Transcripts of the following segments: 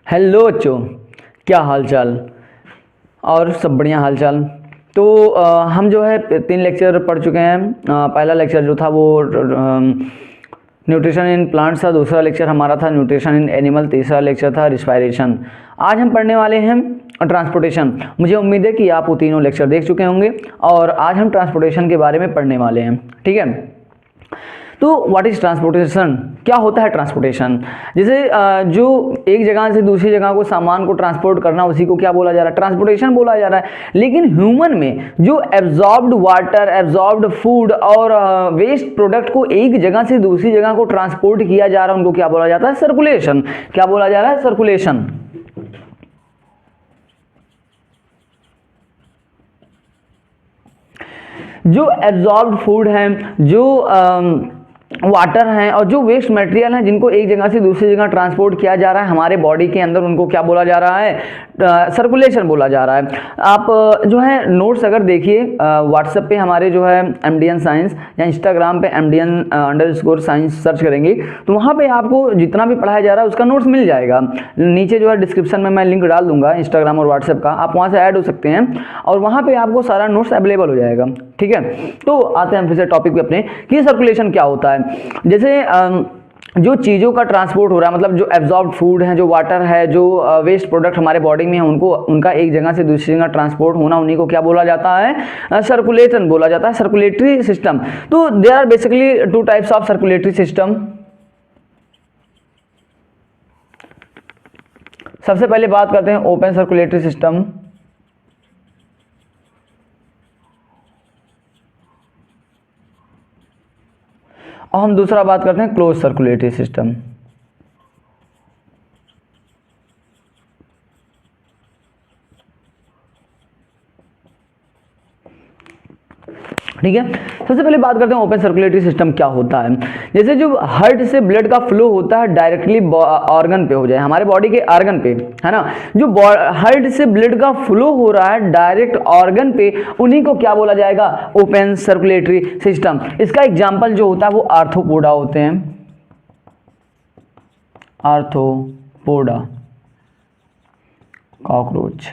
Hello बच्चों, क्या हाल चाल। और सब बढ़िया हाल चाल। तो हम जो है 3 लेक्चर पढ़ चुके हैं। पहला लेक्चर जो था वो न्यूट्रिशन इन प्लांट्स था, दूसरा लेक्चर हमारा था न्यूट्रिशन इन एनिमल, तीसरा लेक्चर था रिस्पायरेशन। आज हम पढ़ने वाले हैं ट्रांसपोर्टेशन। मुझे उम्मीद है कि आप वो तीनों लेक्चर देख चुके होंगे और आज हम ट्रांसपोर्टेशन के बारे में पढ़ने वाले हैं। ठीक है, तो व्हाट इज ट्रांसपोर्टेशन, क्या होता है ट्रांसपोर्टेशन। जैसे जो एक जगह से दूसरी जगह को सामान को ट्रांसपोर्ट करना, उसी को क्या बोला जा रहा है, ट्रांसपोर्टेशन बोला जा रहा है। लेकिन ह्यूमन में जो एब्जॉर्ब्ड वाटर, एब्जॉर्ब्ड फूड और वेस्ट प्रोडक्ट को एक जगह से दूसरी जगह को ट्रांसपोर्ट किया जा रहा है, उनको क्या बोला जाता है, सर्कुलेशन। क्या बोला जा रहा है, सर्कुलेशन। जो एब्जॉर्ब्ड फूड है, जो वाटर हैं और जो वेस्ट मटेरियल हैं, जिनको एक जगह से दूसरी जगह ट्रांसपोर्ट किया जा रहा है हमारे बॉडी के अंदर, उनको क्या बोला जा रहा है, सर्कुलेशन बोला जा रहा है। आप जो है नोट्स अगर देखिए व्हाट्सएप पे हमारे जो है MDN साइंस या इंस्टाग्राम पे MDN_साइंस सर्च करेंगे तो वहाँ पे आपको जितना भी पढ़ाया जा रहा है उसका नोट्स मिल जाएगा। नीचे जो है डिस्क्रिप्शन में मैं लिंक डाल दूंगा इंस्टाग्राम और व्हाट्सएप का, आप वहाँ से ऐड हो सकते हैं और वहाँ पे आपको सारा नोट्स अवेलेबल हो जाएगा। ठीक है, तो आते हैं फिर से टॉपिक पे अपने कि सर्कुलेशन क्या होता है। जैसे जो चीज़ों का ट्रांसपोर्ट हो रहा है, मतलब जो एब्जॉर्ब्ड फूड है, जो वाटर है, जो वेस्ट प्रोडक्ट हमारे बॉडी में है, उनको उनका एक जगह से दूसरी जगह ट्रांसपोर्ट होना, उन्हीं को क्या बोला जाता है, सर्कुलेशन बोला जाता है, सर्कुलेटरी सिस्टम। तो there are basically 2 types of circulatory system. सबसे पहले बात करते हैं ओपन सर्कुलेटरी सिस्टम। और हम दूसरा बात करते हैं क्लोज सर्कुलेटरी सिस्टम। ठीक है, सबसे पहले बात करते हैं ओपन सर्कुलेटरी सिस्टम क्या होता है। जैसे जो हार्ट से ब्लड का फ्लो होता है डायरेक्टली ऑर्गन पे हो जाए, हमारे बॉडी के ऑर्गन पे, है ना, जो हार्ट से ब्लड का फ्लो हो रहा है डायरेक्ट ऑर्गन पे, उन्हीं को क्या बोला जाएगा, ओपन सर्कुलेटरी सिस्टम। इसका एग्जांपल जो होता है वो आर्थ्रोपोडा होते हैं, आर्थ्रोपोडा, कॉकरोच।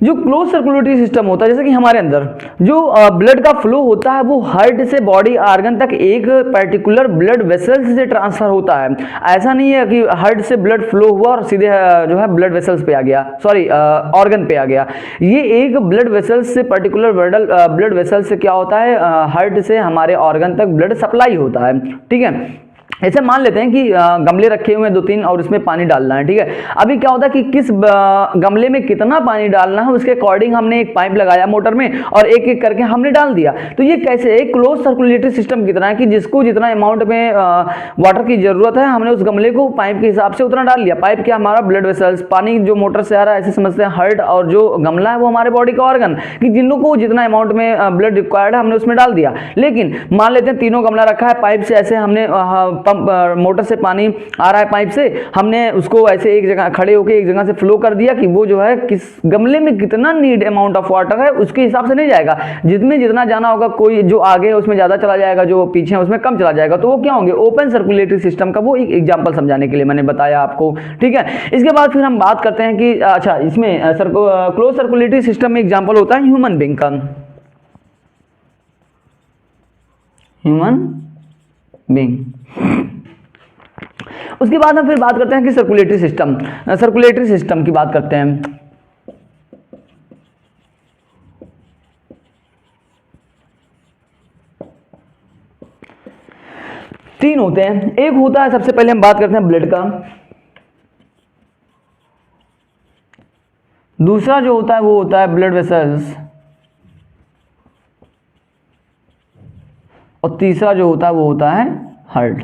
जो क्लोज सर्कुलेटरी सिस्टम होता है, जैसे कि हमारे अंदर जो ब्लड का फ्लो होता है वो हार्ट से बॉडी ऑर्गन तक एक पर्टिकुलर ब्लड वेसल्स से ट्रांसफर होता है। ऐसा नहीं है कि हार्ट से ब्लड फ्लो हुआ और सीधे जो है ब्लड वेसल्स पे आ गया, सॉरी ऑर्गन पे आ गया। ये एक ब्लड वेसल्स से, पर्टिकुलर ब्लड वेसल्स से क्या होता है, हार्ट से हमारे ऑर्गन तक ब्लड सप्लाई होता है। ठीक है, ऐसे मान लेते हैं कि गमले रखे हुए हैं 2-3 और उसमें पानी डालना है। ठीक है, अभी क्या होता है कि किस गमले में कितना पानी डालना है उसके अकॉर्डिंग हमने एक पाइप लगाया मोटर में और एक एक करके हमने डाल दिया। तो ये कैसे एक क्लोज सर्कुलेटरी सिस्टम की तरह है कि जिसको जितना अमाउंट में वाटर की जरूरत है, हमने उस गमले को पाइप के हिसाब से उतना डाल लिया। पाइप क्या, हमारा ब्लड वेसल्स, पानी जो मोटर से आ रहा है, ऐसे समझते हैं हार्ट, और जो गमला है वो हमारे बॉडी का ऑर्गन, कि जिन लोगों को जितना अमाउंट में ब्लड रिक्वायर्ड है हमने उसमें डाल दिया। लेकिन मान लेते हैं तीनों गमला रखा है, पाइप से ऐसे हमने मोटर से पानी आ रहा है, पाइप से हमने उसको ऐसे एक जगह खड़े होकर एक जगह से फ्लो कर दिया कि वो जो है किस गमले में कितना नीड अमाउंट ऑफ वाटर है उसके हिसाब से नहीं जाएगा, जितने जितना जाना होगा, कोई जो आगे है उसमें ज्यादा चला जाएगा, जो पीछे है उसमें कम चला जाएगा। तो वो क्या होंगे, ओपन सर्कुलेटरी सिस्टम का वो एक एग्जांपल समझाने के लिए मैंने बताया आपको। ठीक है, इसके बाद फिर हम बात करते हैं कि अच्छा इसमें क्लोज सर्कुलेटरी सिस्टम में एग्जांपल होता है ह्यूमन बीइंग का, ह्यूमन बीइंग। उसके बाद हम फिर बात करते हैं कि सर्कुलेटरी सिस्टम की बात करते हैं। तीन होते हैं, एक होता है, सबसे पहले हम बात करते हैं ब्लड का, दूसरा जो होता है वो होता है ब्लड वेसल्स, और तीसरा जो होता है वो होता है हार्ट।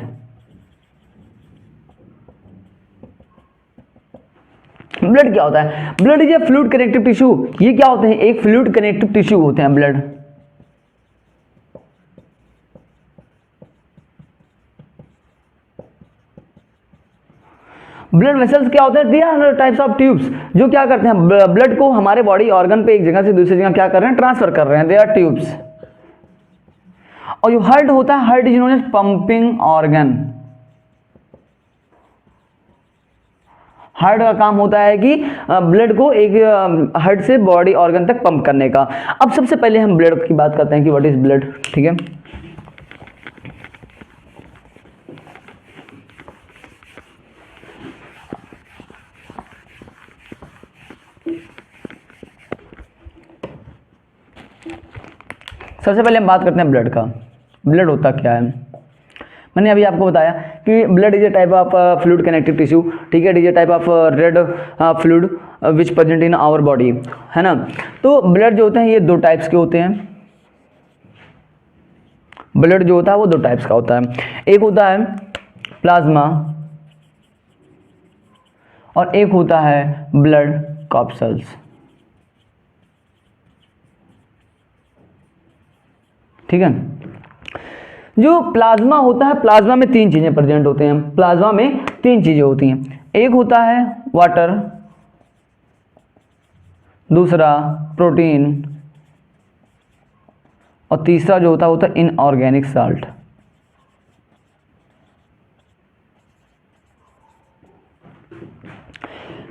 ब्लड क्या होता है, blood is A fluid connective tissue. ये क्या होते हैं, एक फ्लूइड कनेक्टिव टिश्यू होते हैं ब्लड। ब्लड वेसल्स क्या होते हैं, they are types of tubes, जो क्या करते हैं ब्लड को हमारे बॉडी ऑर्गन पे एक जगह से दूसरी जगह क्या कर रहे हैं, ट्रांसफर कर रहे हैं, दे आर ट्यूब्स। और जो हार्ट होता है, heart is known as pumping organ. Heart का काम होता है कि ब्लड को एक हार्ट से बॉडी ऑर्गन तक पंप करने का। अब सबसे पहले हम ब्लड की बात करते हैं कि व्हाट इज ब्लड, ठीक है। सबसे पहले हम बात करते हैं ब्लड का। ब्लड होता क्या है? मैंने अभी आपको बताया कि blood is a type of fluid connective tissue, ठीक है, is a type of red fluid which present in our body, है ना। तो ब्लड जो होते हैं ये दो टाइप्स के होते हैं। ब्लड जो होता है वो दो टाइप्स का होता है, एक होता है प्लाज्मा और एक होता है ब्लड कॉर्पसल्स, ठीक है। जो प्लाज्मा होता है, प्लाज्मा में तीन चीजें प्रेजेंट होते हैं। प्लाज्मा में तीन चीजें होती हैं, एक होता है वाटर, दूसरा प्रोटीन और तीसरा जो होता है इनऑर्गेनिक साल्ट।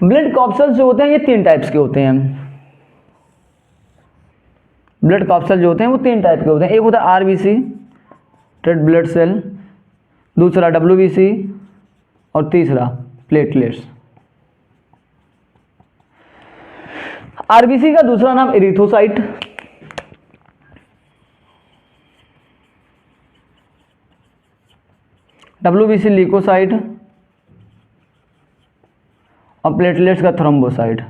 ब्लड कॉर्पसल्स जो होते हैं ये तीन टाइप्स के होते हैं। ब्लड कॉर्पसल जो होते हैं वो तीन टाइप के होते हैं, एक होता है आरबीसी रेड ब्लड सेल, दूसरा डब्ल्यूबीसी और तीसरा प्लेटलेट्स। आरबीसी का दूसरा नाम एरिथ्रोसाइट, डब्ल्यूबीसी ल्यूकोसाइट और प्लेटलेट्स का थ्रोम्बोसाइट,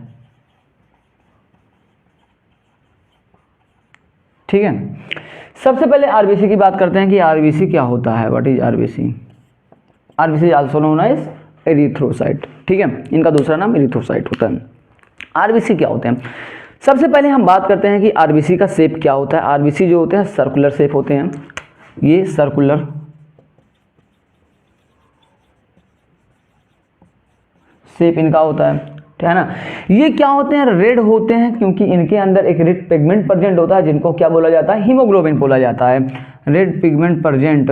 ठीक है। सबसे पहले आरबीसी की बात करते हैं कि आरबीसी क्या होता है, what is RBC. RBC also known as erythrocyte, ठीक है, इनका दूसरा नाम एरिथ्रोसाइट होता है। आरबीसी क्या होते हैं? सबसे पहले हम बात करते हैं कि आरबीसी का शेप क्या होता है। आरबीसी जो होते हैं सर्कुलर शेप होते हैं, ये सर्कुलर शेप इनका होता है, ठीक है ना। ये क्या होते हैं? रेड होते हैं क्योंकि इनके अंदर एक रेड पिगमेंट प्रेजेंट होता है जिनको क्या बोला जाता है? हीमोग्लोबिन बोला जाता है। Red pigment present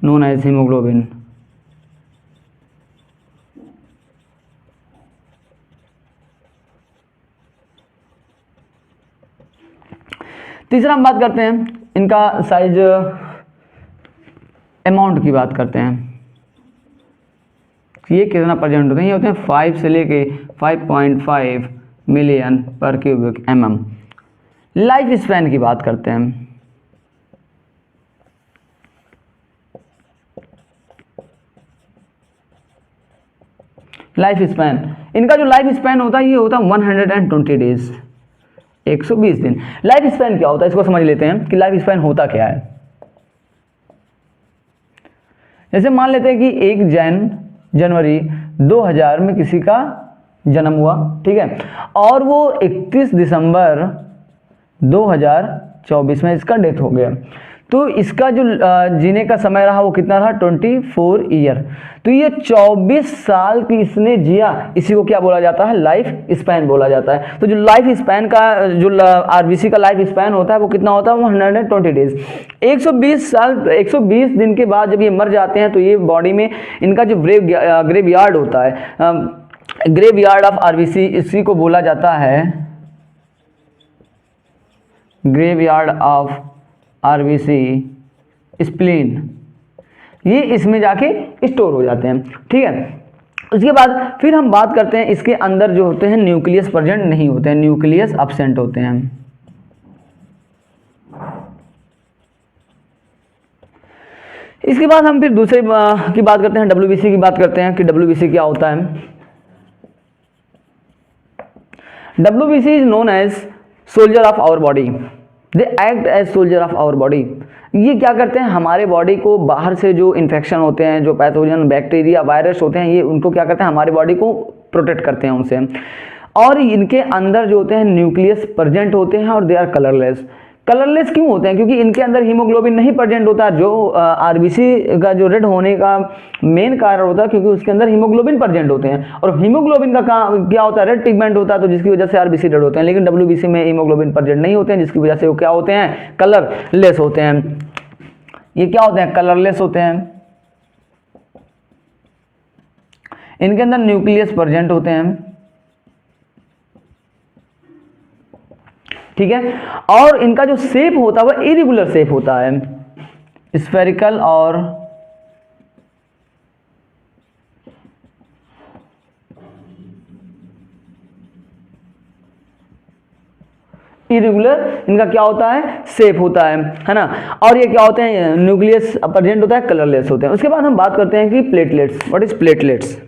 known as haemoglobin. तीसरा हम बात करते हैं इनका साइज अमाउंट की बात करते हैं, ये कितना प्रेजेंट होते हैं? ये होते हैं 5 से लेके 5.5 मिलियन पर क्यूबिक mm। लाइफ स्पैन की बात करते हैं। लाइफ स्पैन, इनका जो लाइफ स्पैन होता है ये होता है 120 डेज, 120 दिन। लाइफ स्पैन क्या होता है इसको समझ लेते हैं कि लाइफ स्पैन होता क्या है। जैसे मान लेते हैं कि 1 जनवरी 2000 में किसी का जन्म हुआ, ठीक है, और वो 31 दिसंबर 2024 में इसका डेथ हो गया। तो इसका जो जीने का समय रहा वो कितना रहा? 24 ईयर। तो ये 24 साल की इसने जिया, इसी को क्या बोला जाता है? लाइफ स्पैन बोला जाता है। तो जो लाइफ स्पैन का जो आरबीसी का लाइफ स्पैन होता है वो कितना होता है? 120 डेज, 120 साल, 120 दिन के बाद जब ये मर जाते हैं तो ये बॉडी में इनका जो ग्रेवयार्ड होता है, ग्रेवयार्ड ऑफ आरबीसी, इसी को बोला जाता है ग्रेवयार्ड ऑफ आरबीसी स्प्लीन। ये इसमें जाके स्टोर हो जाते हैं, ठीक है। उसके बाद फिर हम बात करते हैं इसके अंदर जो होते हैं न्यूक्लियस प्रेजेंट नहीं होते हैं, न्यूक्लियस एब्सेंट होते हैं। इसके बाद हम फिर दूसरे की बात करते हैं, डब्ल्यूबीसी की बात करते हैं कि डब्ल्यूबीसी क्या होता है। WBC is known as soldier of our body, they act as soldier of our body. ये क्या करते हैं? हमारे बॉडी को बाहर से जो इन्फेक्शन होते हैं, जो पैथोजन बैक्टीरिया वायरस होते हैं, ये उनको क्या करते हैं? हमारे बॉडी को प्रोटेक्ट करते हैं उनसे। और इनके अंदर जो होते हैं न्यूक्लियस प्रेजेंट होते हैं और दे आर कलरलेस। कलरलेस क्यों होते हैं? क्योंकि इनके अंदर हीमोग्लोबिन नहीं प्रेजेंट होता। जो आरबीसी का जो रेड होने का मेन कारण होता है क्योंकि उसके अंदर हीमोग्लोबिन प्रेजेंट होते हैं, और हीमोग्लोबिन का क्या होता है? रेड पिगमेंट होता है, तो जिसकी वजह से आरबीसी रेड होते हैं। लेकिन डब्ल्यूबीसी में हीमोग्लोबिन प्रेजेंट नहीं होते हैं, जिसकी वजह से वो क्या होते हैं? कलरलेस होते हैं। ये क्या होते हैं, कलरलेस होते हैं। इनके अंदर न्यूक्लियस प्रेजेंट होते हैं, ठीक है। और इनका जो शेप होता है वह इरेगुलर शेप होता है, स्फेरिकल और इरेगुलर इनका क्या होता है, शेप होता है ना। और ये क्या होते हैं, न्यूक्लियस प्रेजेंट होता है, कलरलेस होते हैं। उसके बाद हम बात करते हैं कि platelets, what is platelets.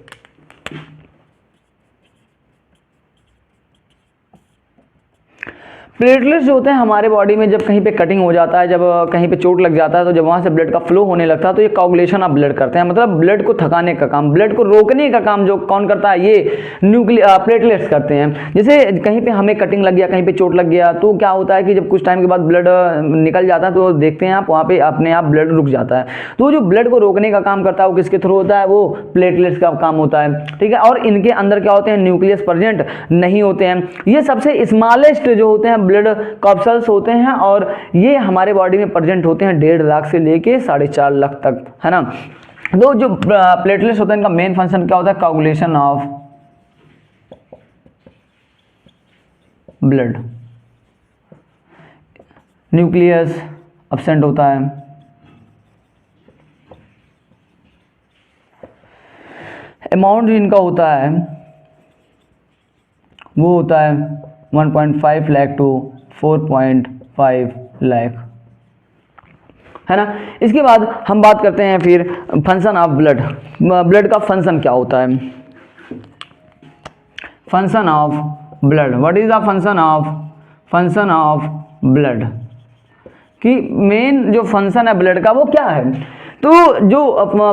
Platelets जो होते हैं हमारे बॉडी में, जब कहीं पे कटिंग हो जाता है, जब कहीं पे चोट लग जाता है, तो जब वहाँ से ब्लड का फ्लो होने लगता है तो ये कोगुलेशन ऑफ ब्लड करते हैं, मतलब ब्लड को थकाने का काम, ब्लड को रोकने का काम जो कौन करता है, ये प्लेटलेट्स करते हैं। जैसे कहीं पे हमें कटिंग लग गया, कहीं पे चोट लग गया, तो क्या होता है कि जब कुछ टाइम के बाद ब्लड निकल जाता है तो देखते हैं आप वहाँ पे अपने आप ब्लड रुक जाता है। तो जो ब्लड को रोकने का काम करता है वो किसके थ्रू होता है, वो प्लेटलेट्स का काम होता है, ठीक है। और इनके अंदर क्या होते हैं, न्यूक्लियस प्रेजेंट नहीं होते हैं। ये सबसे स्मॉलेस्ट जो होते हैं ब्लड कॉर्पसल्स होते हैं, और ये हमारे बॉडी में प्रेजेंट होते हैं 1.5 लाख से लेके 4.5 लाख तक, है ना। तो जो प्लेटलेट्स होते हैं इनका मेन फंक्शन क्या होता है, coagulation of blood. Nucleus absent होता है, अमाउंट इनका होता है वो होता है 1.5 लाख टू 4.5 लाख, है ना। इसके बाद हम बात करते हैं फिर फंक्शन ऑफ ब्लड। ब्लड का फंक्शन क्या होता है, function of blood, what is the function of blood, कि मेन जो फंक्शन है ब्लड का वो क्या है। तो जो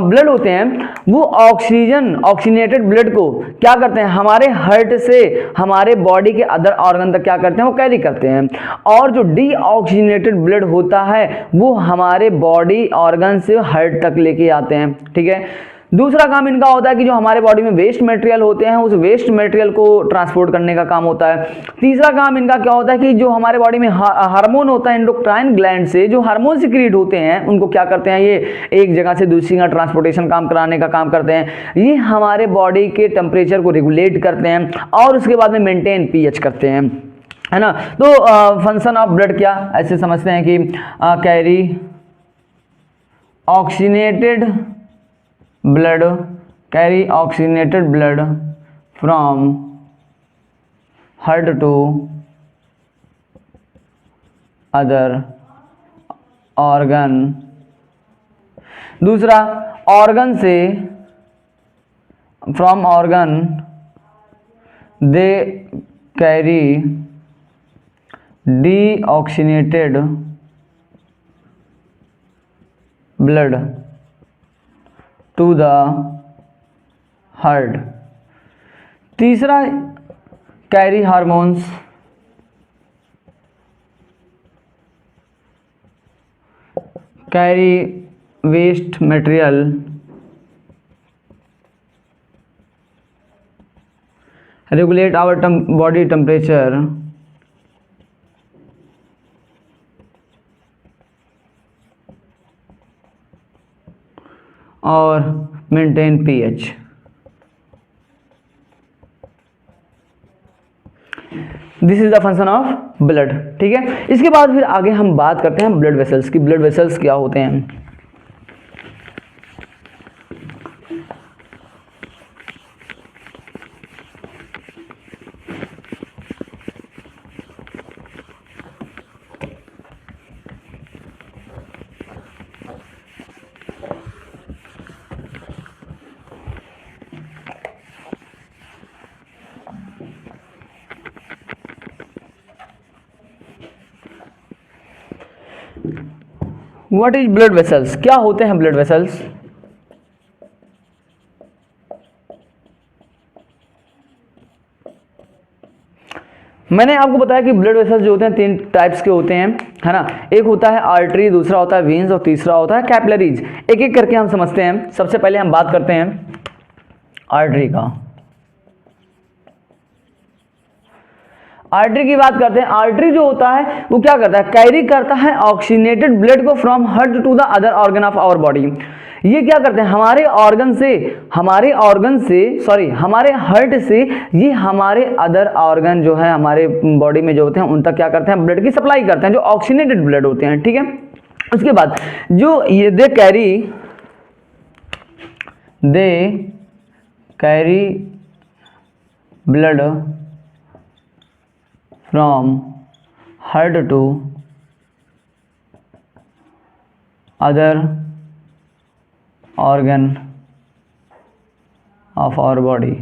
ब्लड होते हैं वो ऑक्सीजनेटेड ब्लड को क्या करते हैं, हमारे हार्ट से हमारे बॉडी के अदर ऑर्गन तक क्या करते हैं, वो कैरी करते हैं। और जो डीऑक्सीजनेटेड ब्लड होता है वो हमारे बॉडी ऑर्गन से हार्ट तक लेके आते हैं, ठीक है। दूसरा काम इनका होता है कि जो हमारे बॉडी में वेस्ट मटेरियल होते हैं उस वेस्ट मटेरियल को ट्रांसपोर्ट करने का काम होता है। तीसरा काम इनका क्या होता है कि जो हमारे बॉडी में हार्मोन होता है एंडोक्राइन ग्लैंड से जो हार्मोन सिक्रीट होते हैं उनको क्या करते हैं, ये एक जगह से दूसरी जगह ट्रांसपोर्टेशन काम कराने का काम करते हैं। ये हमारे बॉडी के टेम्परेचर को रेगुलेट करते हैं और उसके बाद में मेंटेन पीएच करते हैं, है ना। तो फंक्शन ऑफ ब्लड क्या ऐसे समझते हैं कि carry oxygenated blood from heart to other organ। दूसरा ऑर्गन से, from organ they carry deoxygenated blood to the heart. तीसरा carry hormones, carry waste material regulate our body temperature और maintain pH. This is the function of blood, ठीक है। इसके बाद फिर आगे हम बात करते हैं ब्लड वेसल्स की। ब्लड वेसल्स क्या होते हैं, व्हाट इज ब्लड वेसल्स, क्या होते हैं ब्लड वेसल्स। मैंने आपको बताया कि ब्लड वेसल्स जो होते हैं 3 टाइप्स के होते हैं, है ना। एक होता है आर्टरी, दूसरा होता है वेन्स और तीसरा होता है कैपिलरीज। एक एक करके हम समझते हैं। सबसे पहले हम बात करते हैं आर्टरी का। आर्टरी की बात करते हैं। आर्टरी जो होता है वो क्या करता है, कैरी करता है ऑक्सीजनेटेड ब्लड को from heart to the other organ of our body. ये क्या करते हैं, हमारे हार्ट से ये हमारे अदर ऑर्गन जो है हमारे बॉडी में जो होते हैं उन तक क्या करते हैं, ब्लड की सप्लाई करते हैं, जो ऑक्सीजनेटेड ब्लड होते हैं, ठीक है। उसके बाद जो ये they carry blood from heart to other organ of our body.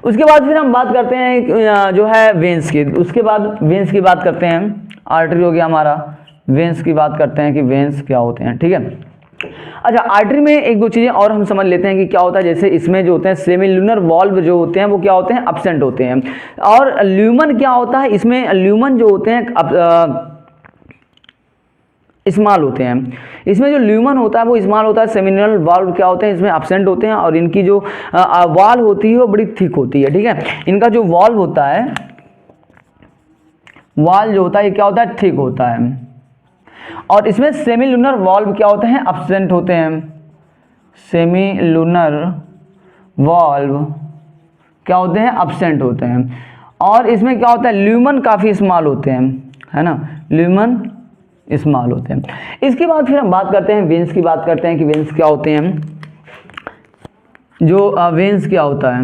उसके बाद फिर हम बात करते हैं जो है वेंस की। उसके बाद वेंस की बात करते हैं, आर्टरी हो गया हमारा, वेंस की बात करते हैं कि वेंस क्या होते हैं, ठीक है। अच्छा, आर्टरी में एक दो चीज़ें और हम समझ लेते हैं कि क्या होता है। जैसे इसमें जो होते हैं सेमिलुनर वॉल्व जो होते हैं वो क्या होते हैं, एब्सेंट होते हैं। और ल्यूमन क्या होता है, इसमें ल्यूमन जो होते हैं स्मॉल होते हैं। इसमें जो ल्यूमन होता है वो स्मॉल होता है। सेमिनल वाल्व क्या होते हैं, इसमें एब्सेंट होते हैं और इनकी जो वॉल होती है वो बड़ी थिक होती है, ठीक है। इनका जो वॉल्व होता है, वॉल जो होता है ये क्या होता है, थिक होता है। और इसमें सेमिलुनर वॉल्व क्या होते हैं, एब्सेंट होते हैं। सेमिलुनर वॉल्व क्या होते हैं, एब्सेंट होते हैं। और इसमें क्या होता है, ल्यूमन काफ़ी स्मॉल होते हैं, है ना, ल्यूमन स्मॉल होते हैं। इसके बाद फिर हम बात करते हैं वेंस की बात करते हैं कि वेंस क्या होते हैं। जो वेंस क्या होता है,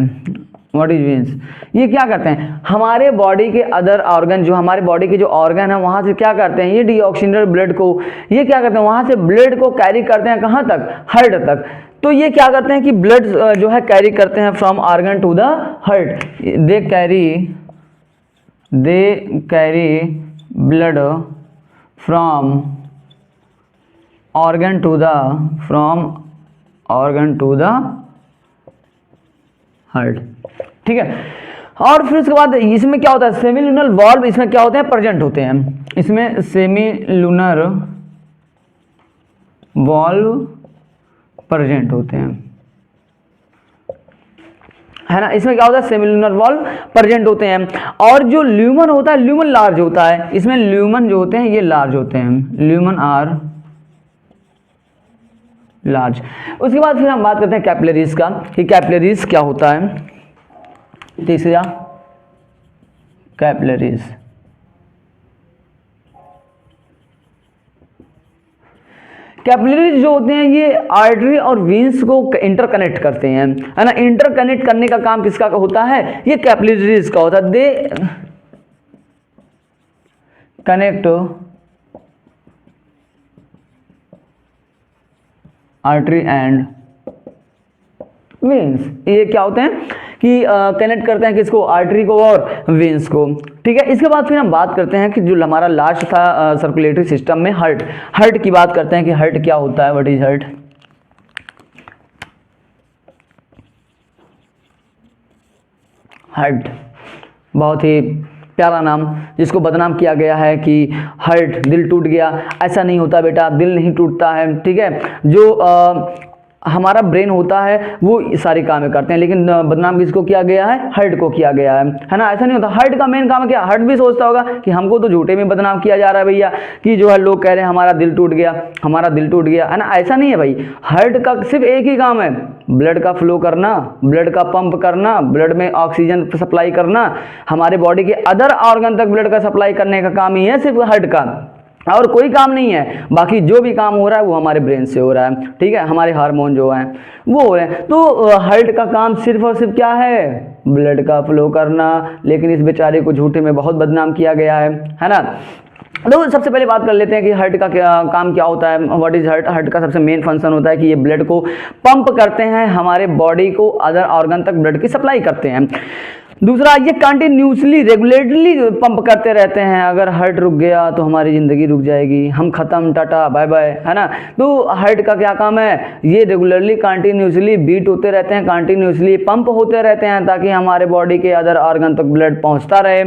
व्हाट इज वेंस, ये क्या करते हैं, हमारे बॉडी के अदर ऑर्गन, जो हमारे बॉडी के जो ऑर्गन है वहाँ से क्या करते हैं, ये डीऑक्सीजनेटेड ब्लड को ये क्या करते हैं, वहाँ से ब्लड को कैरी करते हैं कहाँ तक, हार्ट तक। तो ये क्या करते हैं कि ब्लड जो है कैरी करते हैं from organ to the heart. They carry blood from organ to the heart, ठीक है। और फिर उसके बाद इसमें क्या होता है, सेमिलुनर वॉल्व इसमें क्या होते हैं, प्रेजेंट होते हैं। इसमें सेमिलुनर वॉल्व प्रेजेंट होते हैं, है ना। इसमें क्या होता है, सेमिलुनर वॉल्व प्रेजेंट होते हैं। और जो ल्यूमन होता है, ल्यूमन लार्ज होता है। इसमें ल्यूमन जो होते हैं ये लार्ज होते हैं, ल्यूमन आर लार्ज। उसके बाद फिर हम बात करते हैं कैपिलरीज का, कि कैपिलरीज क्या होता है। तीसरा कैपिलरीज, कैपिलरीज जो होते हैं ये आर्टरी और वेंस को इंटरकनेक्ट करते हैं, है ना। इंटरकनेक्ट करने का काम किसका होता है, ये कैपिलरीज का होता है। They connect artery and veins. ये क्या होते हैं कि कनेक्ट करते हैं किसको, आर्टरी को और वेंस को, ठीक है। इसके बाद फिर हम बात करते हैं कि जो हमारा लास्ट था सर्कुलेटरी सिस्टम में, हार्ट की बात करते हैं कि हार्ट क्या होता है, व्हाट इज हार्ट। हार्ट बहुत ही प्यारा नाम, जिसको बदनाम किया गया है कि हार्ट दिल टूट गया। ऐसा नहीं होता बेटा, दिल नहीं टूटता है, ठीक है। जो हमारा ब्रेन होता है वो सारी कामें करते हैं, लेकिन बदनाम किसको किया गया है, हार्ट को किया गया है ना। ऐसा नहीं होता। हार्ट का मेन काम क्या, हार्ट भी सोचता होगा कि हमको तो झूठे में बदनाम किया जा रहा है भैया, कि जो है लोग कह रहे हैं हमारा दिल टूट गया, हमारा दिल टूट गया, है ना। ऐसा नहीं है भाई, हार्ट का सिर्फ एक ही काम है, ब्लड का फ्लो करना, ब्लड का पंप करना, ब्लड में ऑक्सीजन सप्लाई करना, हमारे बॉडी के अदर ऑर्गन तक ब्लड का सप्लाई करने का काम ही है सिर्फ हार्ट का, और कोई काम नहीं है। बाकी जो भी काम हो रहा है वो हमारे ब्रेन से हो रहा है, ठीक है। हमारे हार्मोन जो हैं वो हो रहे हैं। तो हार्ट का काम सिर्फ और सिर्फ क्या है, ब्लड का फ्लो करना। लेकिन इस बेचारे को झूठे में बहुत बदनाम किया गया है ना। तो सबसे पहले बात कर लेते हैं कि हार्ट का काम क्या होता है, व्हाट इज हार्ट। हार्ट का सबसे मेन फंक्शन होता है कि ये ब्लड को पंप करते हैं, हमारे बॉडी को अदर ऑर्गन तक ब्लड की सप्लाई करते हैं। दूसरा, ये कंटिन्यूसली रेगुलेटरली पंप करते रहते हैं। अगर हार्ट रुक गया तो हमारी ज़िंदगी रुक जाएगी, हम ख़त्म, टाटा बाय बाय, है ना। तो हार्ट का क्या काम है, ये रेगुलरली कंटिन्यूसली बीट होते रहते हैं, कंटिन्यूसली पंप होते रहते हैं, ताकि हमारे बॉडी के अदर ऑर्गन तक ब्लड पहुंचता रहे।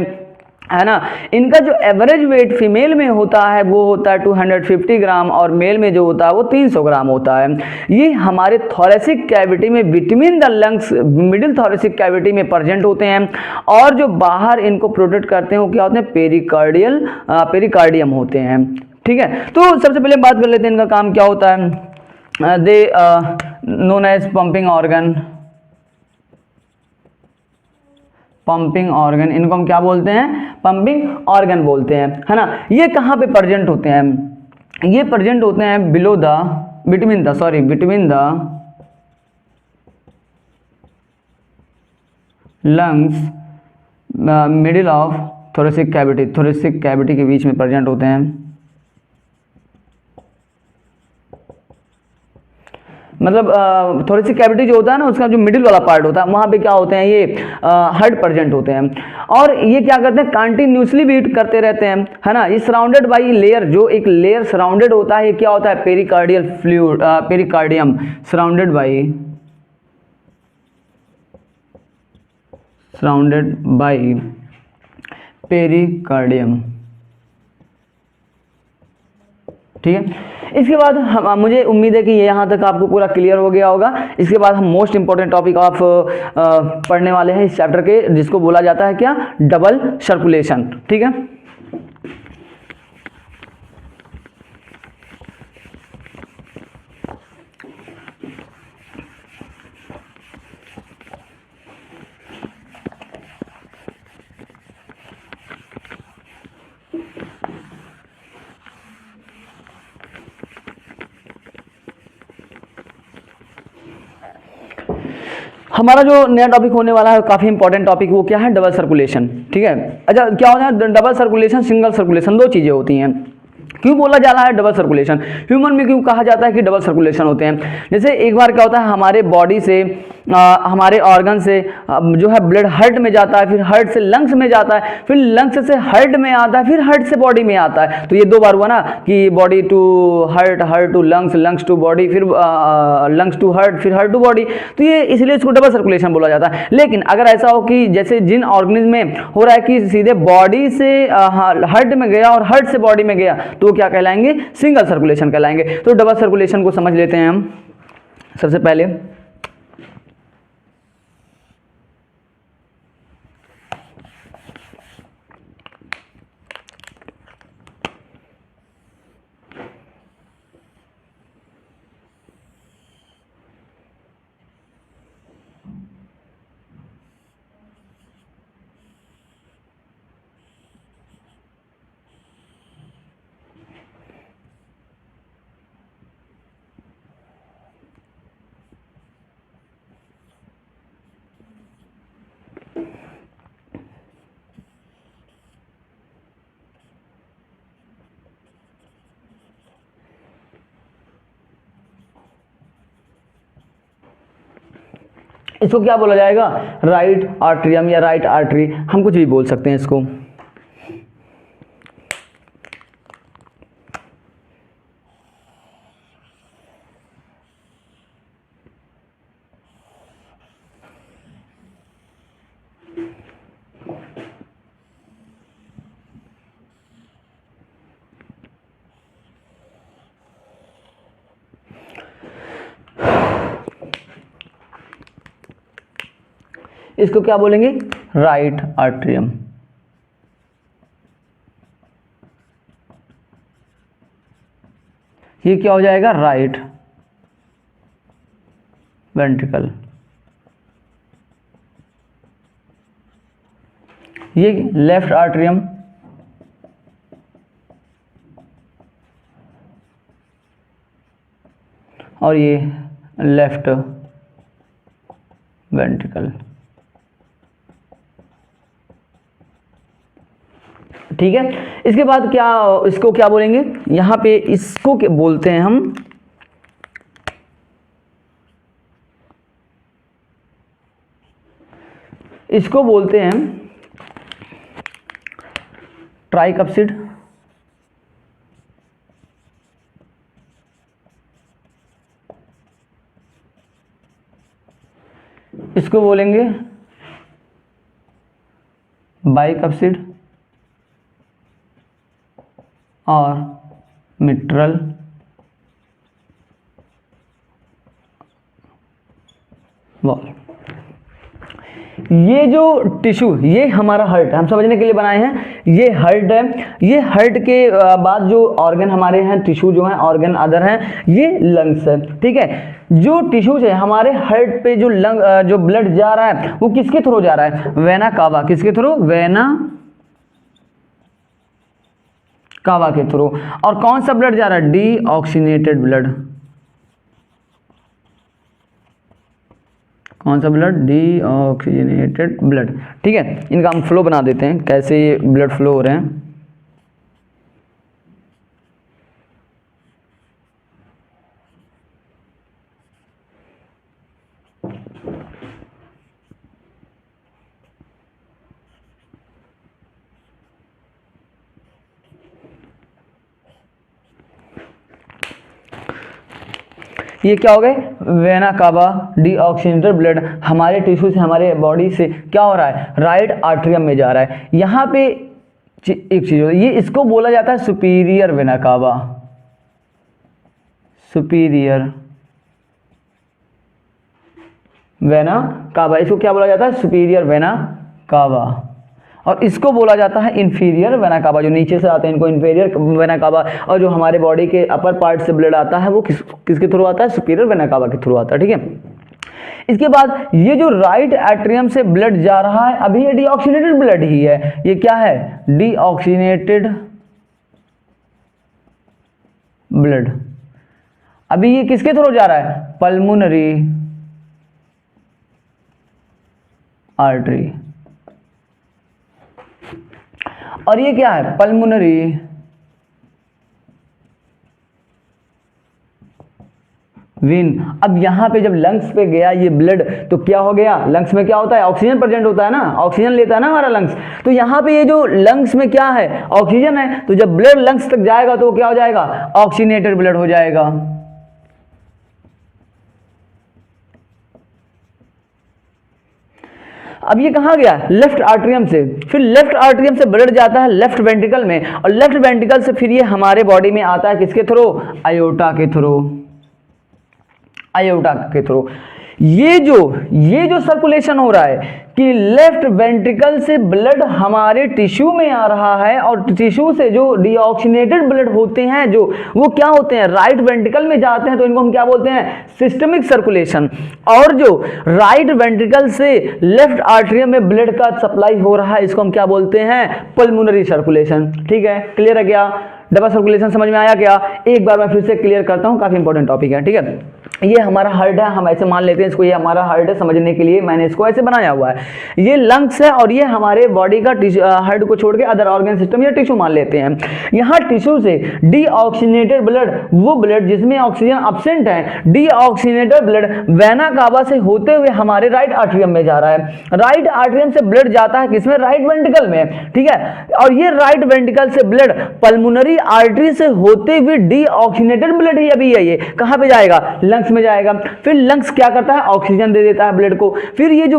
है ना। इनका जो एवरेज वेट फीमेल में होता है वो होता है 250 ग्राम और मेल में जो होता है वो 300 ग्राम होता है। ये हमारे थोरेसिक कैविटी में between the lungs middle thoracic cavity में प्रेजेंट होते हैं, और जो बाहर इनको प्रोटेक्ट करते हैं वो क्या होते हैं, पेरिकार्डियम होते हैं। ठीक है, तो सबसे पहले बात कर लेते हैं इनका काम क्या होता है। They known as pumping organ, pumping organ, इनको हम क्या बोलते हैं, पंपिंग ऑर्गन बोलते हैं, है ना। ये कहाँ पे प्रेजेंट होते हैं, ये प्रेजेंट होते हैं between the lungs middle of thoracic cavity के बीच में प्रेजेंट होते हैं। मतलब थोरेसिक कैविटी जो होता है ना, उसका जो मिडिल वाला पार्ट होता है वहाँ पे क्या होते हैं, ये हार्ट प्रेजेंट होते हैं, और ये क्या करते हैं, कंटिन्यूसली बीट करते रहते हैं, है ना। ये सराउंडेड बाई लेयर, जो एक लेयर सराउंडेड होता है, ये क्या होता है, pericardial fluid, pericardium, surrounded by pericardium. ठीक है, इसके बाद मुझे उम्मीद है कि ये यहाँ तक आपको पूरा क्लियर हो गया होगा। इसके बाद हम मोस्ट इंपॉर्टेंट टॉपिक ऑफ पढ़ने वाले हैं इस चैप्टर के, जिसको बोला जाता है क्या, डबल सर्कुलेशन। ठीक है, हमारा जो नया टॉपिक होने वाला है काफी इंपॉर्टेंट टॉपिक, वो क्या है, डबल सर्कुलेशन। ठीक है, अच्छा क्या होता है डबल सर्कुलेशन, सिंगल सर्कुलेशन, दो चीजें होती हैं। क्यों बोला जा रहा है डबल सर्कुलेशन, ह्यूमन में क्यों कहा जाता है कि डबल सर्कुलेशन होते हैं। जैसे एक बार क्या होता है, हमारे बॉडी से हमारे ऑर्गन से जो है ब्लड हार्ट में जाता है, फिर हार्ट से लंग्स में जाता है, फिर लंग्स से हार्ट में आता है, फिर हार्ट से बॉडी में आता है। तो ये दो बार हुआ ना, कि body to heart, heart to lungs, lungs to body, फिर लंग्स टू हार्ट, फिर हार्ट टू बॉडी। तो ये इसलिए इसको डबल सर्कुलेशन बोला जाता है। लेकिन अगर ऐसा हो कि जैसे जिन ऑर्गेनिज्म में हो रहा है कि सीधे बॉडी से हार्ट में गया और हार्ट से बॉडी में गया, तो क्या कहलाएंगे, सिंगल सर्कुलेशन कहलाएंगे। तो डबल सर्कुलेशन को समझ लेते हैं हम सबसे पहले। इसको क्या बोला जाएगा, राइट आर्टरियम या राइट आर्टरी, हम कुछ भी बोल सकते हैं इसको। इसको क्या बोलेंगे, राइट आर्टरियम। ये क्या हो जाएगा, राइट वेंट्रिकल। ये लेफ्ट आर्टरियम, और ये लेफ्ट वेंट्रिकल। ठीक है, इसके बाद क्या, इसको क्या बोलेंगे, यहां पे इसको क्या बोलते हैं हम, इसको बोलते हैं ट्राइकप्सिड। इसको बोलेंगे बाइकप्सिड। और मिट्रल वॉल। ये जो टिश्यू, ये हमारा हार्ट है, हम समझने के लिए बनाए हैं, ये हार्ट है। ये हार्ट के बाद जो ऑर्गन हमारे हैं, टिश्यू जो है ऑर्गन अदर हैं, ये लंग्स है। ठीक है, जो टिश्यूज है हमारे हार्ट पे, जो जो ब्लड जा रहा है वो किसके थ्रू जा रहा है? Vena cava. किसके थ्रू? वेना कावा के थ्रू। और कौन सा ब्लड जा रहा है? Deoxygenated blood. कौन सा ब्लड? Deoxygenated blood. ठीक है, इनका हम फ्लो बना देते हैं, कैसे ये ब्लड फ्लो हो रहे हैं। ये क्या हो गए? वेना कावा, डीऑक्सीनेटेड ब्लड हमारे टिश्यू से, हमारे बॉडी से क्या हो रहा है? राइट आर्टरियम में जा रहा है। यहाँ पे एक चीज, ये इसको बोला जाता है superior vena cava. Superior vena cava, इसको क्या बोला जाता है? Superior vena cava. और इसको बोला जाता है इंफीरियर वेना कावा, जो नीचे से आते हैं इनको इंफीरियर वेना कावा। और जो हमारे बॉडी के अपर पार्ट से ब्लड आता है वो किसके थ्रू आता है? सुपीरियर वेना कावा के थ्रू आता है। ठीक है, इसके बाद ये जो राइट एट्रियम से ब्लड जा रहा है, अभी ये डीऑक्सीनेटेड ब्लड ही है। ये क्या है? Deoxygenated blood. अभी ये किसके थ्रू जा रहा है? Pulmonary artery. और ये क्या है? Pulmonary vein. अब यहां पे जब लंग्स पे गया ये ब्लड, तो क्या हो गया? लंग्स में क्या होता है? ऑक्सीजन प्रेजेंट होता है ना, ऑक्सीजन लेता है ना हमारा लंग्स। तो यहां पे ये जो लंग्स में क्या है? ऑक्सीजन है। तो जब ब्लड लंग्स तक जाएगा तो क्या हो जाएगा? ऑक्सीनेटेड ब्लड हो जाएगा। अब ये कहाँ गया? लेफ्ट आर्टरियम से। फिर लेफ्ट आर्टरियम से ब्लड जाता है लेफ्ट वेंट्रिकल में, और लेफ्ट वेंट्रिकल से फिर ये हमारे बॉडी में आता है किसके थ्रू? आयोटा के थ्रू। आयोटा के थ्रू। ये जो सर्कुलेशन हो रहा है कि लेफ्ट वेंट्रिकल से ब्लड हमारे टिश्यू में आ रहा है, और टिश्यू से जो डीऑक्सीनेटेड ब्लड होते हैं जो, वो क्या होते हैं? राइट वेंट्रिकल में जाते हैं, तो इनको हम क्या बोलते हैं? Systemic circulation. और जो राइट वेंट्रिकल से लेफ्ट आर्टरियम में ब्लड का सप्लाई हो रहा है, इसको हम क्या बोलते हैं? Pulmonary circulation. ठीक है, क्लियर है क्या? डबल सर्कुलेशन समझ में आया क्या? एक बार मैं फिर से क्लियर करता हूं, काफी इंपॉर्टेंट टॉपिक है। ठीक है, ये हमारा हार्ट है, हम ऐसे मान लेते हैं इसको, ये हमारा हार्ट है, समझने के लिए मैंने इसको ऐसे बनाया हुआ है। ये लंग्स है, और ये हमारे बॉडी का हार्ट को छोड़ के अदर ऑर्गन सिस्टम या टिश्यू मान लेते हैं। यहाँ टिश्यू से डीऑक्सीनेटेड ब्लड, वो ब्लड जिसमें ऑक्सीजन एब्सेंट है, डीऑक्सीनेटेड ब्लड वेना कावा से होते हुए हमारे राइट आर्टरियम में जा रहा है। राइट आर्टरियम से ब्लड जाता है किसमें? राइट वेंट्रिकल में। ठीक है, और ये राइट वेंट्रिकल से ब्लड पल्मोनरी आर्टरी से होते हुए डीऑक्सीनेटेड ब्लड ही अभी है, ये कहां पे जाएगा? लंग्स में जाएगा। फिर लंग्स क्या करता है? ऑक्सीजन दे देता है ब्लड को। फिर ये जो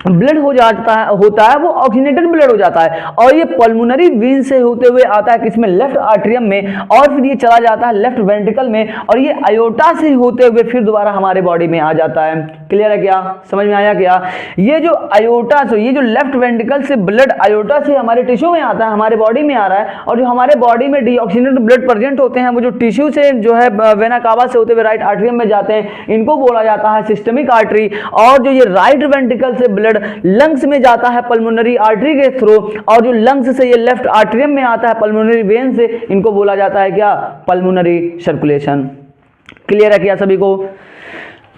ब्लड होता है वो ऑक्सीनेटेड ब्लड हो जाता है, और ये पल्मोनरी वेन से होते हुए आता है किसमें? लेफ्ट आर्टरियम में। और फिर ये चला जाता है लेफ्ट वेंट्रिकल में, और ये आयोटा से होते हुए फिर दोबारा हमारे बॉडी में आ जाता है। क्लियर है क्या? समझ में आया क्या? ये जो आयोटा से, ये जो लेफ्ट वेंट्रिकल से ब्लड आयोटा से हमारे टिश्यू में आता है, हमारे बॉडी में आ रहा है, और जो हमारे बॉडी में डीऑक्सीनेटेड ब्लड प्रेजेंट होते हैं, वो जो टिश्यू से जो है वेना कावा से होते हुए राइट आर्टरियम में जाते हैं, इनको बोला जाता है सिस्टमिक आर्टरी। और जो ये राइट वेंट्रिकल से ब्लड लंग्स में जाता है पल्मोनरी आर्टरी के थ्रू, और जो लंग्स से ये लेफ्ट आर्टरियम में आता है पल्मोनरी वेन से, इनको बोला जाता है क्या? Pulmonary circulation. क्लियर है क्या सभी को?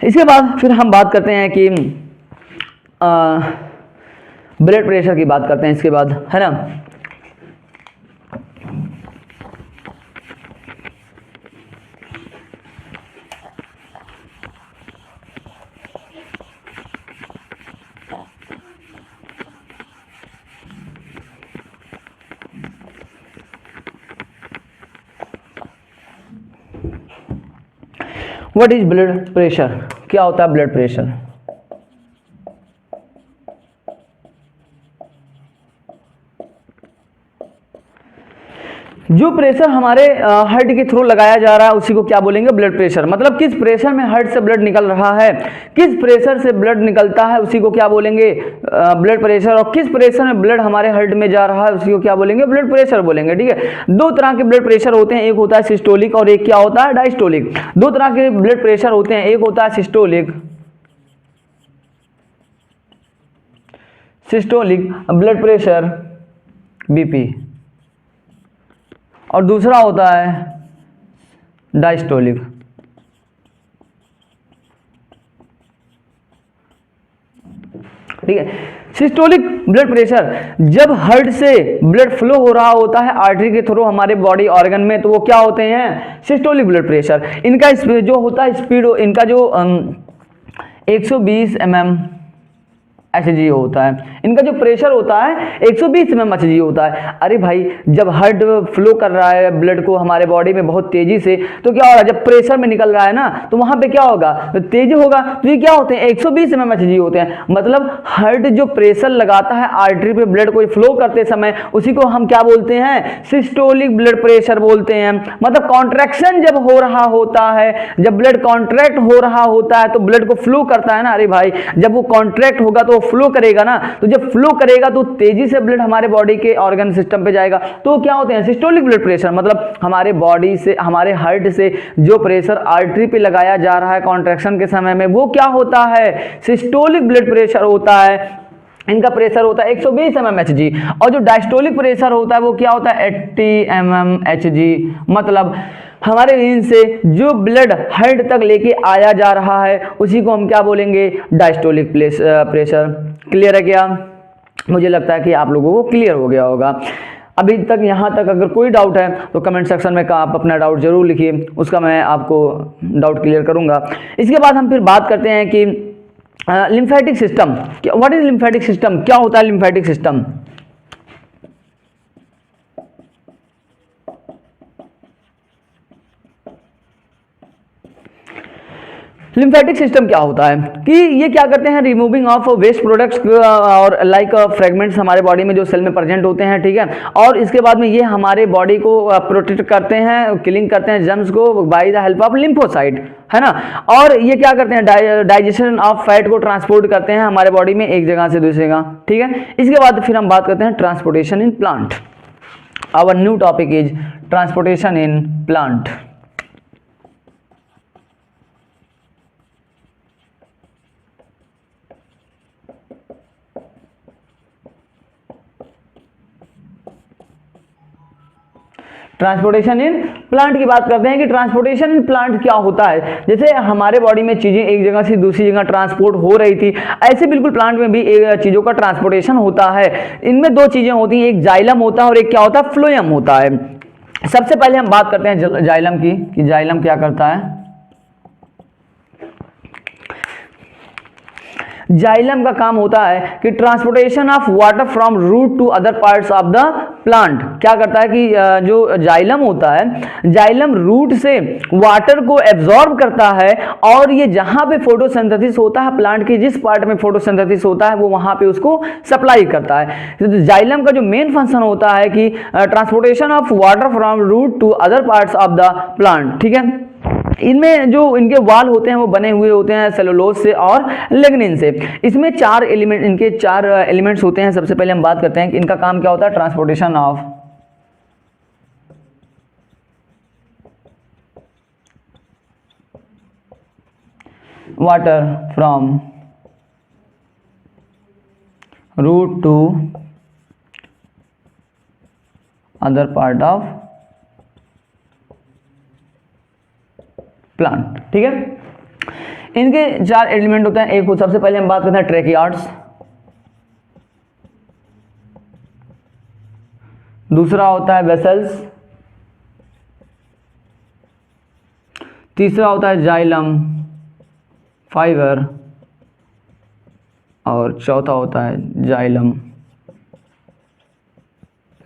इसके बाद फिर हम बात करते हैं कि ब्लड प्रेशर की बात करते हैं इसके बाद, है ना। What is blood pressure? क्या होता है ब्लड प्रेशर? जो प्रेशर हमारे हार्ट के थ्रू लगाया जा रहा है उसी को क्या बोलेंगे, ब्लड प्रेशर। मतलब किस प्रेशर में हार्ट से ब्लड निकल रहा है, किस प्रेशर से ब्लड निकलता है उसी को क्या बोलेंगे, ब्लड प्रेशर। और किस प्रेशर में ब्लड हमारे हार्ट में जा रहा है उसी को क्या बोलेंगे, ब्लड प्रेशर बोलेंगे। ठीक है, दो तरह के ब्लड प्रेशर होते हैं, एक होता है सिस्टोलिक और एक क्या होता है, डायस्टोलिक। दो तरह के ब्लड प्रेशर होते हैं, एक होता है सिस्टोलिक ब्लड प्रेशर बीपी, और दूसरा होता है डायस्टोलिक। ठीक है, सिस्टोलिक ब्लड प्रेशर जब हार्ट से ब्लड फ्लो हो रहा होता है आर्टरी के थ्रू हमारे बॉडी ऑर्गन में, तो वो क्या होते हैं, सिस्टोलिक ब्लड प्रेशर। इनका जो होता है स्पीड, इनका जो 120 mm HG होता है, इनका जो प्रेशर होता है 120 mm HG होता है। अरे भाई, जब हार्ट फ्लो कर रहा है ब्लड को हमारे बॉडी में बहुत तेजी से, तो क्या होगा, जब प्रेशर में निकल रहा है ना, तो वहां पे क्या होगा, तो तेज होगा। तो ये क्या होते हैं, 120 mm HG होते हैं। मतलब हार्ट जो प्रेशर लगाता है आर्टरी पे ब्लड को फ्लो करते समय, उसी को हम क्या बोलते हैं, सिस्टोलिक ब्लड प्रेशर बोलते हैं। मतलब कॉन्ट्रैक्शन जब हो रहा होता है, जब ब्लड कॉन्ट्रैक्ट हो रहा होता है तो ब्लड को फ्लो करता है ना। अरे भाई, जब वो कॉन्ट्रैक्ट होगा तो फ्लो करेगा ना, तो जब फ्लो करेगा तो तेजी से ब्लड हमारे बॉडी के ऑर्गन सिस्टम पे जाएगा, तो क्या होते हैं, सिस्टोलिक ब्लड प्रेशर। मतलब हमारे बॉडी से, हमारे हार्ट से जो प्रेशर आर्टरी पे लगाया जा रहा है कॉन्ट्रैक्शन के समय में, वो क्या होता है, सिस्टोलिक ब्लड प्रेशर होता है। इनका प्रेशर होता है 120 mm HG, और जो डायस्टोलिक प्रेशर होता है वो क्या होता है, 80 mm HG। मतलब हमारे रीन से जो ब्लड हार्ट तक लेके आया जा रहा है उसी को हम क्या बोलेंगे, डायस्टोलिक प्रेशर। क्लियर है क्या? मुझे लगता है कि आप लोगों को क्लियर हो गया होगा। अभी तक यहाँ तक अगर कोई डाउट है तो कमेंट सेक्शन में आप अपना डाउट जरूर लिखिए, उसका मैं आपको डाउट क्लियर करूँगा। इसके बाद हम फिर बात करते हैं कि lymphatic system. What is lymphatic system, क्या होता है लिम्फेटिक सिस्टम? लिम्फेटिक सिस्टम क्या होता है कि ये क्या करते हैं, रिमूविंग ऑफ वेस्ट प्रोडक्ट्स और लाइक फ्रेगमेंट्स हमारे बॉडी में जो सेल में प्रेजेंट होते हैं। ठीक है, और इसके बाद में ये हमारे बॉडी को प्रोटेक्ट करते हैं, किलिंग करते हैं जर्म्स को by the help of lymphocyte, है ना। और ये क्या करते हैं, डाइजेशन ऑफ फैट को ट्रांसपोर्ट करते हैं हमारे बॉडी में एक जगह से दूसरी जगह। ठीक है, इसके बाद फिर हम बात करते हैं transportation in plant. Our new topic is transportation in plant. Transportation in plant की बात करते हैं कि ट्रांसपोर्टेशन इन प्लांट क्या होता है। जैसे हमारे बॉडी में चीजें एक जगह से दूसरी जगह ट्रांसपोर्ट हो रही थी, ऐसे बिल्कुल प्लांट में भी चीजों का ट्रांसपोर्टेशन होता है। इनमें दो चीजें होती हैं, एक जाइलम होता है और एक क्या होता है, फ्लोएम होता है। सबसे पहले हम बात करते हैं जाइलम की, कि जाइलम क्या करता है। जाइलम का काम होता है कि transportation of water from root to other parts of the plant. क्या करता है कि जो जाइलम होता है, जाइलम रूट से वाटर को एब्जॉर्ब करता है, और ये जहां पे फोटोसिंथेसिस होता है, प्लांट के जिस पार्ट में फोटोसिंथेसिस होता है वो वहां पे उसको सप्लाई करता है। तो जाइलम का जो मेन फंक्शन होता है कि transportation of water from root to other parts of the plant. ठीक है, इनमें जो इनके वाल होते हैं वो बने हुए होते हैं सेलुलोज से और लिग्निन से। इसमें चार एलिमेंट, इनके चार एलिमेंट्स होते हैं। सबसे पहले हम बात करते हैं कि इनका काम क्या होता है, transportation of water from root to other part of plant. ठीक है, इनके चार एलिमेंट होते हैं। एक सबसे पहले हम बात करते हैं ट्रेकियार्ड्स, दूसरा होता है वेसल्स, तीसरा होता है जाइलम फाइबर, और चौथा होता है जाइलम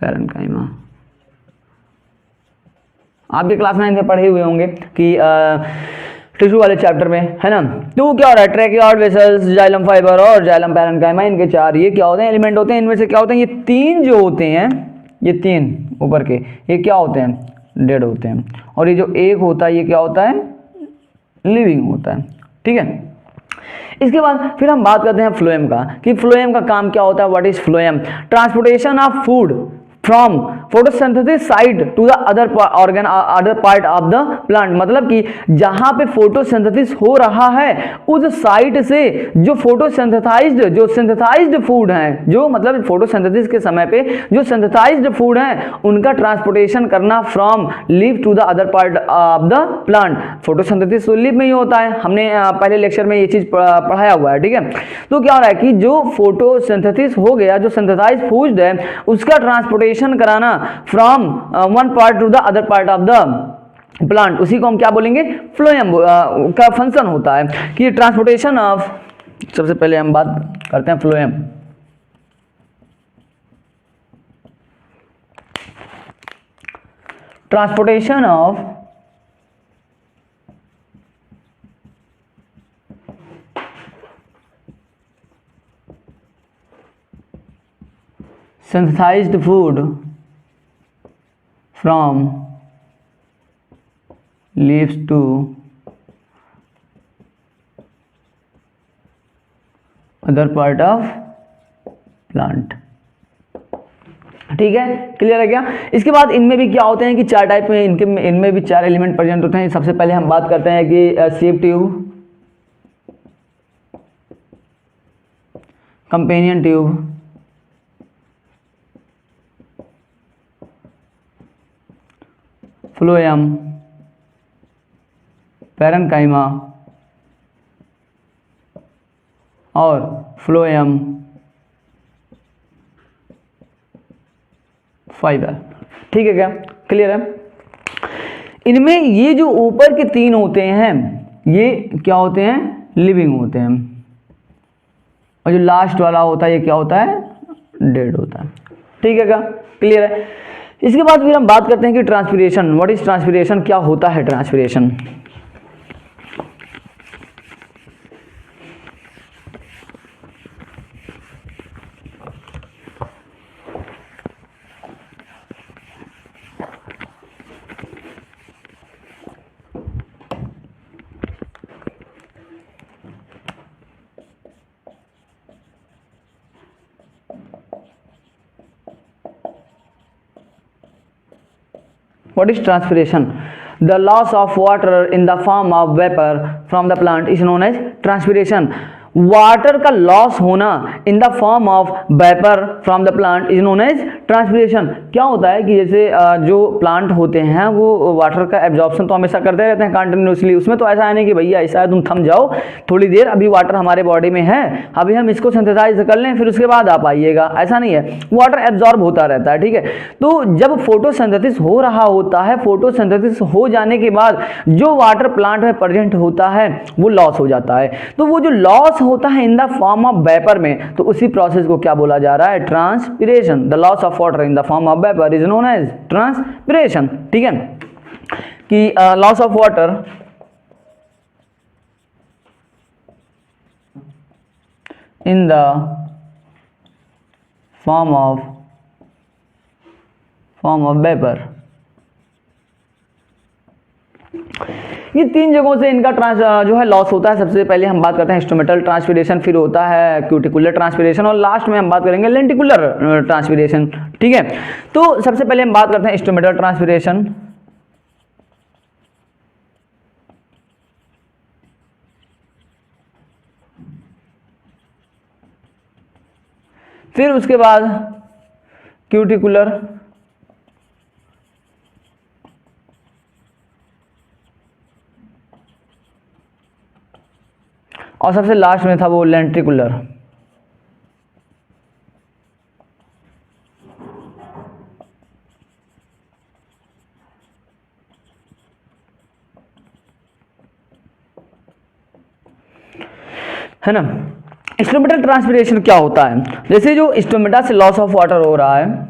पैरेन्काइमा। आप भी क्लास 9 में पढ़े हुए होंगे कि टिश्यू वाले चैप्टर में, है ना। तो क्या हो रहा है, ट्रेकियार्ड, वेसल्स, जाइलम फाइबर और जाइलम पैरेन्काइमा, इनके चार ये क्या होते हैं, एलिमेंट होते हैं। इनमें से क्या होते हैं, ये तीन जो होते हैं, ये 3 ऊपर के, ये क्या होते हैं, डेड होते हैं, और ये जो 1 होता है ये क्या होता है, लिविंग होता है। ठीक है, इसके बाद फिर हम बात करते हैं फ्लोएम का, कि फ्लोएम का काम क्या होता है। What is phloem? Transportation of food from photosynthesis site to the other organ other part of the plant, मतलब कि जहां पे फोटोसिंथेसिस हो रहा है उस साइट से जो सिंथेसाइज्ड फूड हैं, जो मतलब फोटोसिंथेसिस के समय पे जो सिंथेसाइज्ड फूड हैं उनका ट्रांसपोर्टेशन करना from leaf to the other part of the plant. Photosynthesis तो लीफ में ही होता है, हमने पहले लेक्चर में ये चीज पढ़ाया हुआ है। ठीक है, तो क्या हो रहा है कि जो फोटोसिंथेसिस हो गया, जो सिंथेसाइज्ड फूड है उसका ट्रांसपोर्टेशन कराना from one part two the other part of the plant, उसी को हम क्या बोलेंगे, फ्लोएम का फंक्शन होता है कि ट्रांसपोर्टेशन ऑफ, सबसे पहले हम बात करते हैं phloem. Transportation of synthesized food from leaves to other part of plant। ठीक है, क्लियर है क्या? इसके बाद इनमें भी क्या होते हैं कि 4 टाइप में इनमें भी 4 एलिमेंट प्रेजेंट होते हैं। सबसे पहले हम बात करते हैं कि sieve tube, companion tube, phloem, parenchyma और फ्लोएम फाइबर। ठीक है क्या, क्लियर है? इनमें ये जो ऊपर के 3 होते हैं ये क्या होते हैं, लिविंग होते हैं, और जो लास्ट वाला होता है ये क्या होता है, डेड होता है। ठीक है क्या, क्लियर है? इसके बाद फिर हम बात करते हैं कि ट्रांसपिरेशन, व्हाट इज ट्रांसपिरेशन, क्या होता है transpiration. What is transpiration? The loss of water in the form of vapor from the plant is known as transpiration। Water का लॉस होना in the form of vapour from the plant is known as transpiration. क्या होता है कि जैसे जो plant होते हैं वो वाटर का एब्जॉर्प्शन तो हमेशा करते रहते हैं कंटिन्यूसली, उसमें तो ऐसा है नहीं कि भैया ऐसा है तुम थम जाओ थोड़ी देर, अभी वाटर हमारे बॉडी में है, अभी हम इसको सिंथेसाइज कर लें फिर उसके बाद आप आइएगा, ऐसा नहीं है, वाटर एब्जॉर्ब होता रहता है। ठीक है, तो जब फोटोसिंथेसिस हो रहा होता है, फोटोसिंथेसिस हो जाने के बाद जो वाटर प्लांट में प्रेजेंट होता है वो लॉस हो जाता है। तो वो जो लॉस होता है इन द फॉर्म ऑफ वेपर में, तो उसी प्रोसेस को क्या बोला जा रहा है, transpiration. The loss of water in the form of vapour is known as transpiration. ठीक है, कि loss of water in the form of vapour, ये 3 जगहों से इनका जो है लॉस होता है। सबसे पहले हम बात करते हैं इंस्ट्रूमेंटल ट्रांसपिरेशन, फिर होता है क्यूटिकुलर ट्रांसपिरेशन, और लास्ट में हम बात करेंगे लेंटिकुलर ट्रांसपिरेशन। ठीक है, तो सबसे पहले हम बात करते हैं इंस्ट्रूमेंटल ट्रांसपिरेशन। फिर उसके बाद क्यूटिकुलर, और सबसे लास्ट में था वो लेंट्रिकुलर। है ना, इंस्ट्रूमेंटल ट्रांसपिरेशन क्या होता है, जैसे जो इंस्ट्रूमेंटा से लॉस ऑफ वाटर हो रहा है,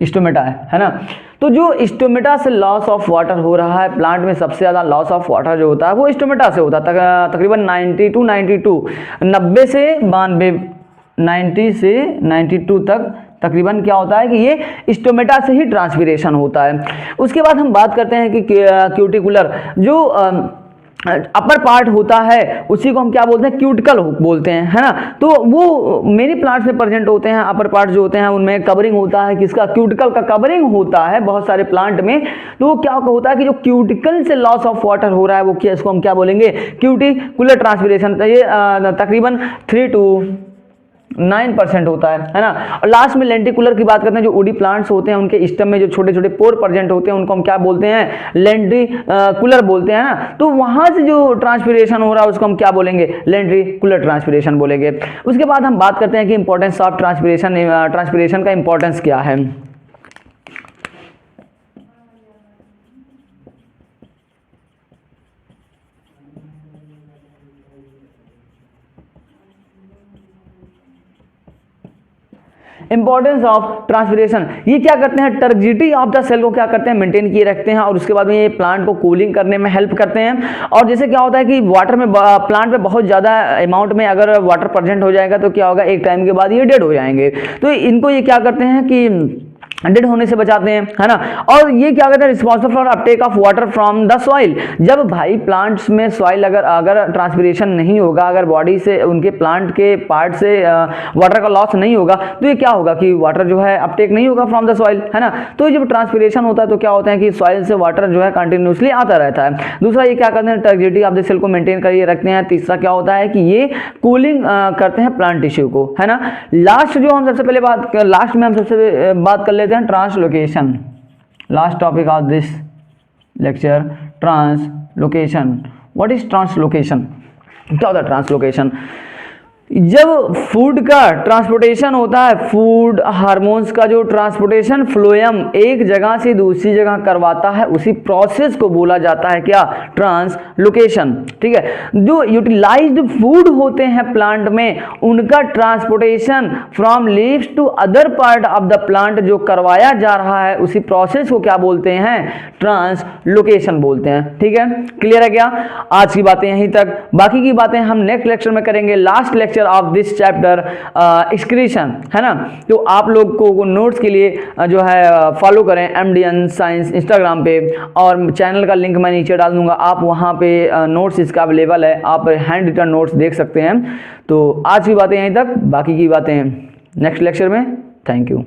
स्टोमेटा है ना, तो जो स्टोमेटा से लॉस ऑफ वाटर हो रहा है, प्लांट में सबसे ज़्यादा लॉस ऑफ वाटर जो होता है वो स्टोमेटा से होता है, तकरीबन 90 से 92 तक तकरीबन क्या होता है कि ये स्टोमेटा से ही ट्रांसपीरेशन होता है। उसके बाद हम बात करते हैं कि क्यूटिकुलर जो अपर पार्ट होता है उसी को हम क्या बोलते हैं, क्यूटिकल बोलते हैं, है ना। तो वो मेनी प्लांट्स में प्रेजेंट होते हैं। अपर पार्ट जो होते हैं उनमें कवरिंग होता है, किसका, क्यूटिकल का कवरिंग होता है बहुत सारे प्लांट में। तो वो क्या होता है कि जो क्यूटिकल से लॉस ऑफ वाटर हो रहा है वो क्या, इसको हम क्या बोलेंगे, क्यूटिकुलर ट्रांसपीरेशन। तो ये तकरीबन 3 to 9% होता है ना। और लास्ट में लेंटिकुलर की बात करते हैं, जो वुडी प्लांट्स होते हैं उनके स्टेम में जो छोटे छोटे पोर प्रेजेंट होते हैं उनको हम क्या बोलते हैं, लेंटिकुलर बोलते हैं ना। तो वहां से जो ट्रांसपीरेशन हो रहा है उसको हम क्या बोलेंगे, लेंटिकुलर ट्रांसपीरेशन बोलेंगे। उसके बाद हम बात करते हैं कि इंपॉर्टेंस ऑफ ट्रांसपीरेशन का इंपॉर्टेंस क्या है। इंपॉर्टेंस ऑफ ट्रांसपीरेशन, ये क्या करते हैं, टर्जिडिटी ऑफ द सेल को क्या करते हैं, मेंटेन किए रखते हैं। और उसके बाद में ये प्लांट को कूलिंग करने में हेल्प करते हैं। और जैसे क्या होता है कि वाटर में प्लांट में बहुत ज़्यादा अमाउंट में अगर वाटर प्रेजेंट हो जाएगा तो क्या होगा, एक टाइम के बाद ये डेड हो जाएंगे। तो इनको ये क्या करते हैं कि डेड होने से बचाते हैं, है ना। और ये क्या कहते हैं, responsible for Uptake of water from the soil. जब भाई प्लांट्स में सॉइल अगर ट्रांसपीरेशन नहीं होगा, अगर बॉडी से उनके प्लांट के पार्ट से वाटर का लॉस नहीं होगा तो ये क्या होगा कि वाटर जो है अपटेक नहीं होगा फ्रॉम द सॉइल, है ना। तो जब ट्रांसपीरेशन होता है तो क्या होता है कि सॉइल से वाटर जो है कंटिन्यूसली आता रहता है। दूसरा ये क्या करते हैं, टर्जिडिटी ऑफ द सेल को मेंटेन करके रखते हैं। तीसरा क्या होता है कि ये कूलिंग करते हैं प्लांट टिश्यू को, है ना। लास्ट में हम सबसे बात कर लेते हैं translocation. Last topic of this lecture, translocation. What is translocation, क्या होता है ट्रांसलोकेशन। जब फूड का ट्रांसपोर्टेशन होता है, फूड हार्मोन्स का जो ट्रांसपोर्टेशन फ्लोएम एक जगह से दूसरी जगह करवाता है, उसी प्रोसेस को बोला जाता है क्या, ट्रांसलोकेशन। ठीक है। जो यूटिलाइज्ड फूड होते हैं प्लांट में उनका transportation from leaves to other part of the plant जो करवाया जा रहा है उसी प्रोसेस को क्या बोलते हैं, ट्रांसलोकेशन बोलते हैं। ठीक है, क्लियर है क्या। आज की बातें यहीं तक, बाकी की बातें हम नेक्स्ट लेक्चर में करेंगे। Last lecture of this chapter excretion, है ना। तो आप लोग को नोट्स के लिए जो है फॉलो करें MDN साइंस इंस्टाग्राम पे, और चैनल का लिंक मैं नीचे डाल दूंगा, आप वहां पे नोट्स इसका अवेलेबल है, आप हैंड रिटन नोट्स देख सकते हैं। तो आज की बातें यहीं तक, बाकी की बातें नेक्स्ट लेक्चर में। Thank you.